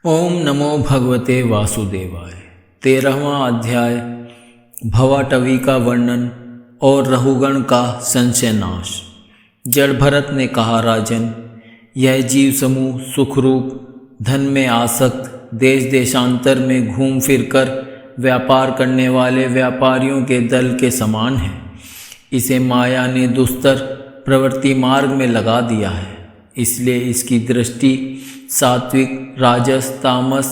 ओम नमो भगवते वासुदेवाय। 13वां अध्याय भवाटवी का वर्णन और रहुगण का संशयनाश। जड़ भरत ने कहा, राजन, यह जीव समूह सुखरूप धन में आसक्त, देश देशांतर में घूम फिर कर व्यापार करने वाले व्यापारियों के दल के समान है। इसे माया ने दुस्तर प्रवृत्ति मार्ग में लगा दिया है, इसलिए इसकी दृष्टि सात्विक, राजस, तामस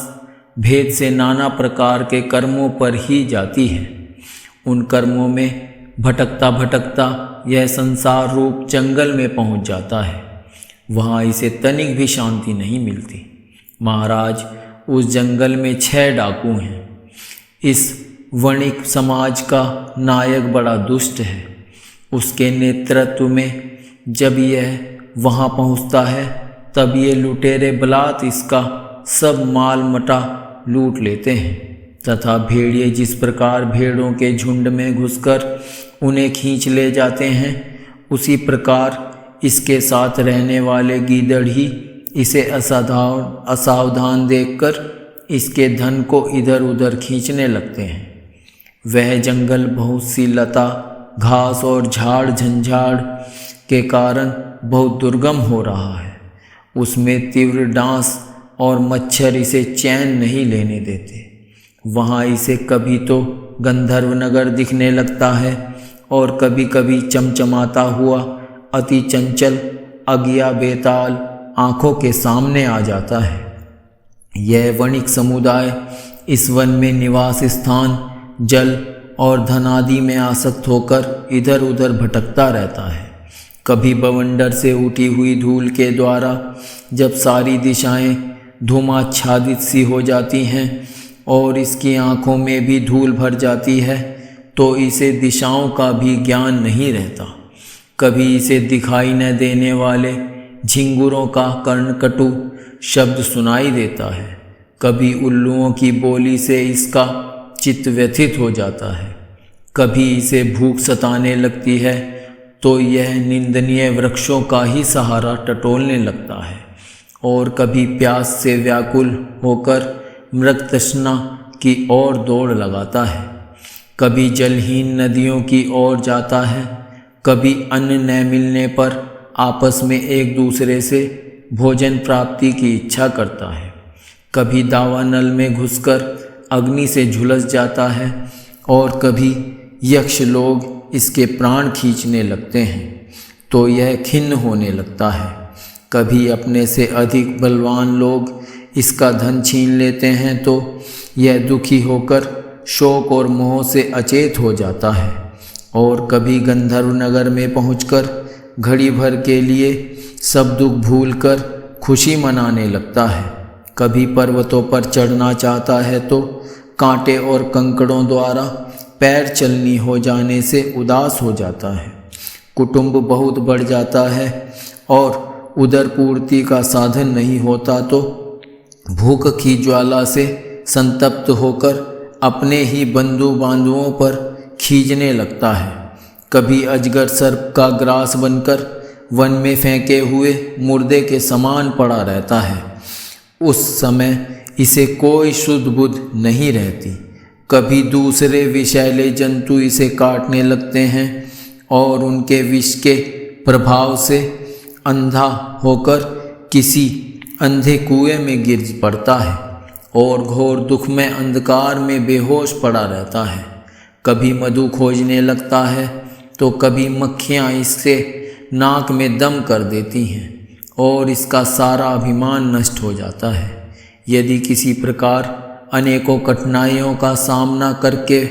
भेद से नाना प्रकार के कर्मों पर ही जाती है। उन कर्मों में भटकता भटकता यह संसार रूप जंगल में पहुंच जाता है। वहाँ इसे तनिक भी शांति नहीं मिलती। महाराज, उस जंगल में 6 डाकू हैं। इस वणिक समाज का नायक बड़ा दुष्ट है। उसके नेतृत्व में जब यह वहाँ पहुँचता है तब ये लुटेरे बलात् इसका सब माल मटा लूट लेते हैं तथा भेड़िए जिस प्रकार भेड़ों के झुंड में घुसकर उन्हें खींच ले जाते हैं, उसी प्रकार इसके साथ रहने वाले गीदड़ ही इसे असावधान देखकर इसके धन को इधर उधर खींचने लगते हैं। वह जंगल बहुत सी लता, घास और झाड़ झंझाड़ के कारण बहुत दुर्गम हो रहा है। उसमें तीव्र डांस और मच्छर इसे चैन नहीं लेने देते। वहाँ इसे कभी तो गंधर्व नगर दिखने लगता है और कभी कभी चमचमाता हुआ अति चंचल अगिया बेताल आँखों के सामने आ जाता है। यह वणिक समुदाय इस वन में निवास स्थान, जल और धन आदि में आसक्त होकर इधर उधर भटकता रहता है। कभी बवंडर से उठी हुई धूल के द्वारा जब सारी दिशाएं धूमाच्छादित सी हो जाती हैं और इसकी आँखों में भी धूल भर जाती है तो इसे दिशाओं का भी ज्ञान नहीं रहता। कभी इसे दिखाई न देने वाले झिंगुरों का कर्णकटु शब्द सुनाई देता है। कभी उल्लुओं की बोली से इसका चित्त व्यथित हो जाता है। कभी इसे भूख सताने लगती है तो यह निंदनीय वृक्षों का ही सहारा टटोलने लगता है और कभी प्यास से व्याकुल होकर मृग तृष्णा की ओर दौड़ लगाता है। कभी जलहीन नदियों की ओर जाता है। कभी अन्न न मिलने पर आपस में एक दूसरे से भोजन प्राप्ति की इच्छा करता है। कभी दावानल में घुसकर अग्नि से झुलस जाता है और कभी यक्ष लोग इसके प्राण खींचने लगते हैं तो यह खिन्न होने लगता है। कभी अपने से अधिक बलवान लोग इसका धन छीन लेते हैं तो यह दुखी होकर शोक और मोह से अचेत हो जाता है और कभी गंधर्व नगर में पहुंचकर घड़ी भर के लिए सब दुख भूलकर खुशी मनाने लगता है। कभी पर्वतों पर चढ़ना चाहता है तो कांटे और कंकड़ों द्वारा पैर चलनी हो जाने से उदास हो जाता है। कुटुंब बहुत बढ़ जाता है और उदर पूर्ति का साधन नहीं होता तो भूख की ज्वाला से संतप्त होकर अपने ही बंधु बांधुओं पर खींचने लगता है। कभी अजगर सर्प का ग्रास बनकर वन में फेंके हुए मुर्दे के समान पड़ा रहता है। उस समय इसे कोई शुद्ध बुद्ध नहीं रहती। कभी दूसरे विषैले जंतु इसे काटने लगते हैं और उनके विष के प्रभाव से अंधा होकर किसी अंधे कुएं में गिर पड़ता है और घोर दुख में अंधकार में बेहोश पड़ा रहता है। कभी मधु खोजने लगता है तो कभी मक्खियाँ इससे नाक में दम कर देती हैं और इसका सारा अभिमान नष्ट हो जाता है। यदि किसी प्रकार अनेकों कठिनाइयों का सामना करके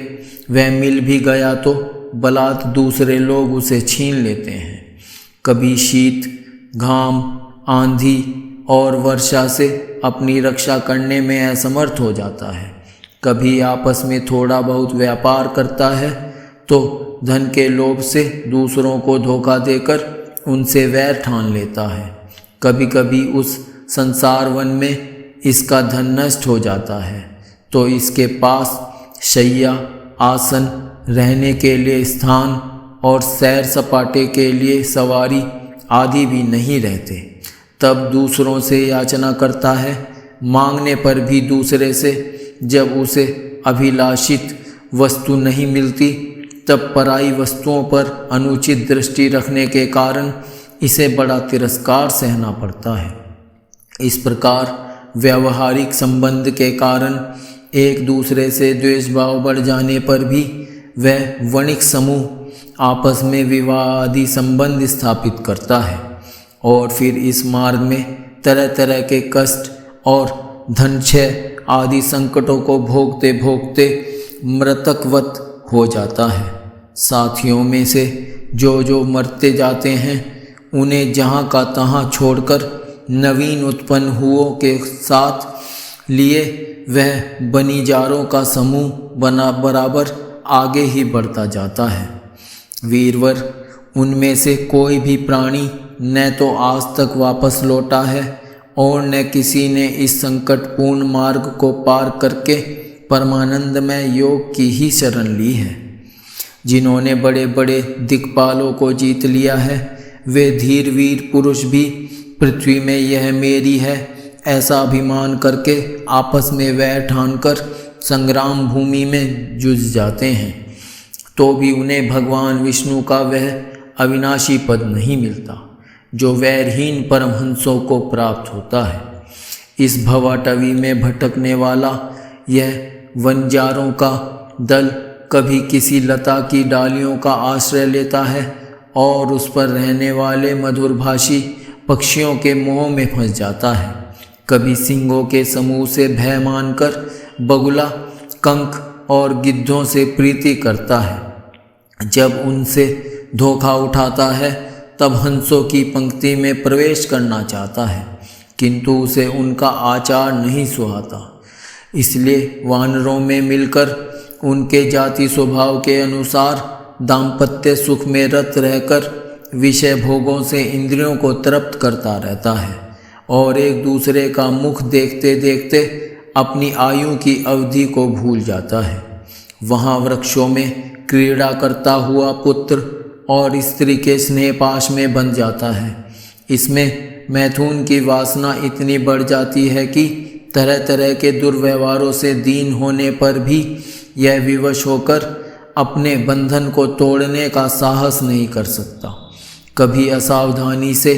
वह मिल भी गया तो बलात् दूसरे लोग उसे छीन लेते हैं। कभी शीत, घाम, आंधी और वर्षा से अपनी रक्षा करने में असमर्थ हो जाता है। कभी आपस में थोड़ा बहुत व्यापार करता है तो धन के लोभ से दूसरों को धोखा देकर उनसे वैर ठान लेता है। कभी कभी उस संसार वन में इसका धन नष्ट हो जाता है तो इसके पास शैया, आसन, रहने के लिए स्थान और सैर सपाटे के लिए सवारी आदि भी नहीं रहते। तब दूसरों से याचना करता है मांगने पर भी दूसरे से जब उसे अभिलाषित वस्तु नहीं मिलती तब पराई वस्तुओं पर अनुचित दृष्टि रखने के कारण इसे बड़ा तिरस्कार सहना पड़ता है। इस प्रकार व्यावहारिक संबंध के कारण एक दूसरे से द्वेष भाव बढ़ जाने पर भी वह वणिक समूह आपस में विवाह आदि संबंध स्थापित करता है और फिर इस मार्ग में तरह तरह के कष्ट और धनक्षय आदि संकटों को भोगते भोगते मृतकवत हो जाता है। साथियों में से जो मरते जाते हैं उन्हें जहाँ का तहाँ छोड़कर नवीन उत्पन्न हुओं के साथ लिए वह बनिजारों का समूह बना बराबर आगे ही बढ़ता जाता है। वीरवर, उनमें से कोई भी प्राणी न तो आज तक वापस लौटा है और न किसी ने इस संकटपूर्ण मार्ग को पार करके परमानंदमय योग की ही शरण ली है। जिन्होंने बड़े बड़े दिक्पालों को जीत लिया है वे धीर वीर पुरुष भी पृथ्वी में यह मेरी है ऐसा अभिमान करके आपस में वैर ठानकर संग्राम भूमि में जूझ जाते हैं, तो भी उन्हें भगवान विष्णु का वह अविनाशी पद नहीं मिलता जो वैरहीन परमहंसों को प्राप्त होता है। इस भवाटवी में भटकने वाला यह वनजारों का दल कभी किसी लता की डालियों का आश्रय लेता है और उस पर रहने वाले मधुरभाषी पक्षियों के मोह में फंस जाता है। कभी सिंहों के समूह से भय मानकर बगुला, कंक और गिद्धों से प्रीति करता है। जब उनसे धोखा उठाता है तब हंसों की पंक्ति में प्रवेश करना चाहता है, किंतु उसे उनका आचार नहीं सुहाता। इसलिए वानरों में मिलकर उनके जाति स्वभाव के अनुसार दाम्पत्य सुख में रत रहकर विषय भोगों से इंद्रियों को तृप्त करता रहता है और एक दूसरे का मुख देखते देखते अपनी आयु की अवधि को भूल जाता है। वहाँ वृक्षों में क्रीड़ा करता हुआ पुत्र और स्त्री के स्नेहपाश में बंध जाता है। इसमें मैथुन की वासना इतनी बढ़ जाती है कि तरह तरह के दुर्व्यवहारों से दीन होने पर भी यह विवश होकर अपने बंधन को तोड़ने का साहस नहीं कर सकता। कभी असावधानी से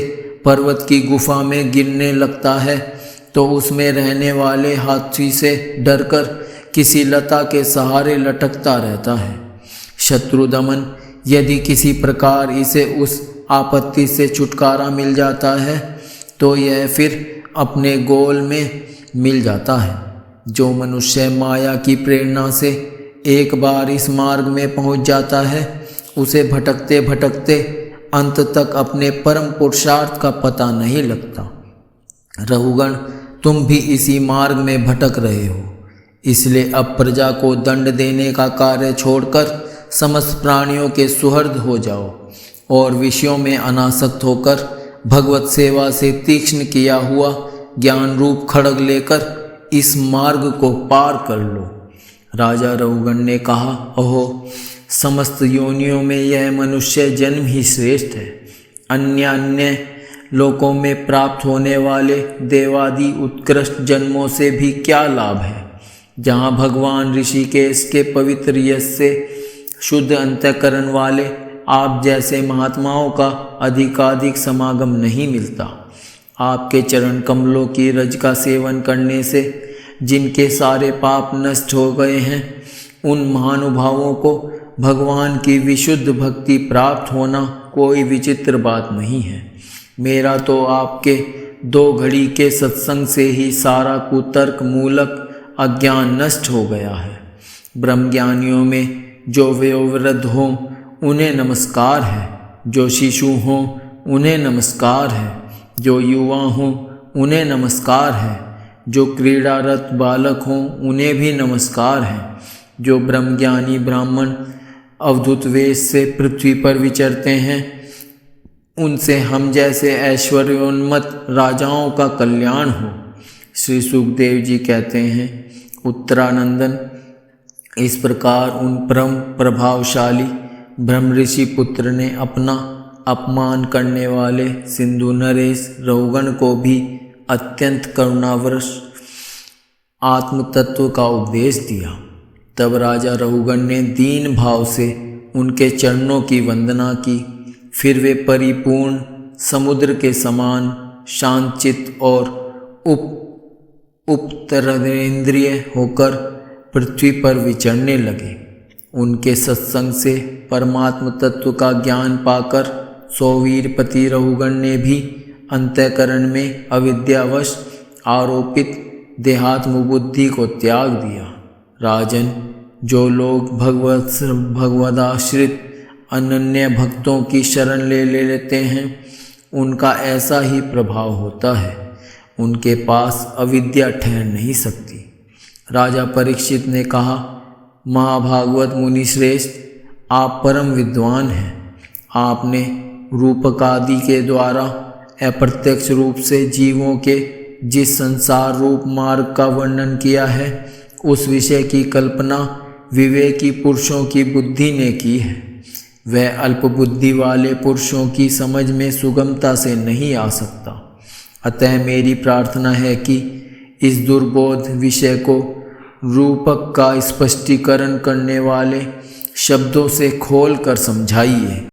पर्वत की गुफा में गिरने लगता है तो उसमें रहने वाले हाथी से डरकर किसी लता के सहारे लटकता रहता है। शत्रु दमन यदि किसी प्रकार इसे उस आपत्ति से छुटकारा मिल जाता है तो यह फिर अपने गोल में मिल जाता है। जो मनुष्य माया की प्रेरणा से एक बार इस मार्ग में पहुंच जाता है उसे भटकते भटकते अंत तक अपने परम पुरुषार्थ का पता नहीं लगता। रहुगण, तुम भी इसी मार्ग में भटक रहे हो, इसलिए अब प्रजा को दंड देने का कार्य छोड़कर समस्त प्राणियों के सुहृद हो जाओ और विषयों में अनासक्त होकर भगवत सेवा से तीक्ष्ण किया हुआ ज्ञान रूप खड्ग लेकर इस मार्ग को पार कर लो। राजा रहुगण ने कहा, ओहो, समस्त योनियों में यह मनुष्य जन्म ही श्रेष्ठ है। अन्य लोकों में प्राप्त होने वाले देवादि उत्कृष्ट जन्मों से भी क्या लाभ है, जहाँ भगवान ऋषिकेश के पवित्र यश से शुद्ध अंतःकरण वाले आप जैसे महात्माओं का अधिकाधिक समागम नहीं मिलता। आपके चरण कमलों की रज का सेवन करने से जिनके सारे पाप नष्ट हो गए हैं, उन महानुभावों को भगवान की विशुद्ध भक्ति प्राप्त होना कोई विचित्र बात नहीं है। मेरा तो आपके 2 घड़ी के सत्संग से ही सारा कुतर्क मूलक अज्ञान नष्ट हो गया है। ब्रह्मज्ञानियों में जो वयोवृद्ध हों उन्हें नमस्कार है, जो शिशु हों उन्हें नमस्कार है, जो युवा हों उन्हें नमस्कार है, जो क्रीड़ारत बालक हों उन्हें भी नमस्कार है, जो ब्रह्मज्ञानी ब्राह्मण अवधूत वेश से पृथ्वी पर विचरते हैं उनसे हम जैसे ऐश्वर्योन्मत्त राजाओं का कल्याण हो। श्री सुखदेव जी कहते हैं, उत्तरानंदन, इस प्रकार उन परम प्रभावशाली ब्रह्म ऋषि पुत्र ने अपना अपमान करने वाले सिंधु नरेश रहुगण को भी अत्यंत करुणावश आत्म तत्व का उपदेश दिया। तब राजा रहुगण ने दीन भाव से उनके चरणों की वंदना की। फिर वे परिपूर्ण समुद्र के समान शांतचित्त और उपतरेंद्रिय होकर पृथ्वी पर विचरने लगे। उनके सत्संग से परमात्म तत्व का ज्ञान पाकर सौवीरपति रहुगण ने भी अंतःकरण में अविद्यावश आरोपित देहात्म बुद्धि को त्याग दिया। राजन, जो लोग भगवदाश्रित अनन्य भक्तों की शरण ले लेते हैं, उनका ऐसा ही प्रभाव होता है। उनके पास अविद्या ठहर नहीं सकती। राजा परीक्षित ने कहा, महाभागवत मुनि श्रेष्ठ, आप परम विद्वान हैं। आपने रूपकादि के द्वारा अप्रत्यक्ष रूप से जीवों के जिस संसार रूप मार्ग का वर्णन किया है, उस विषय की कल्पना विवेकी पुरुषों की बुद्धि ने की है। वह अल्प बुद्धि वाले पुरुषों की समझ में सुगमता से नहीं आ सकता। अतः मेरी प्रार्थना है कि इस दुर्बोध विषय को रूपक का स्पष्टीकरण करने वाले शब्दों से खोल कर समझाइए।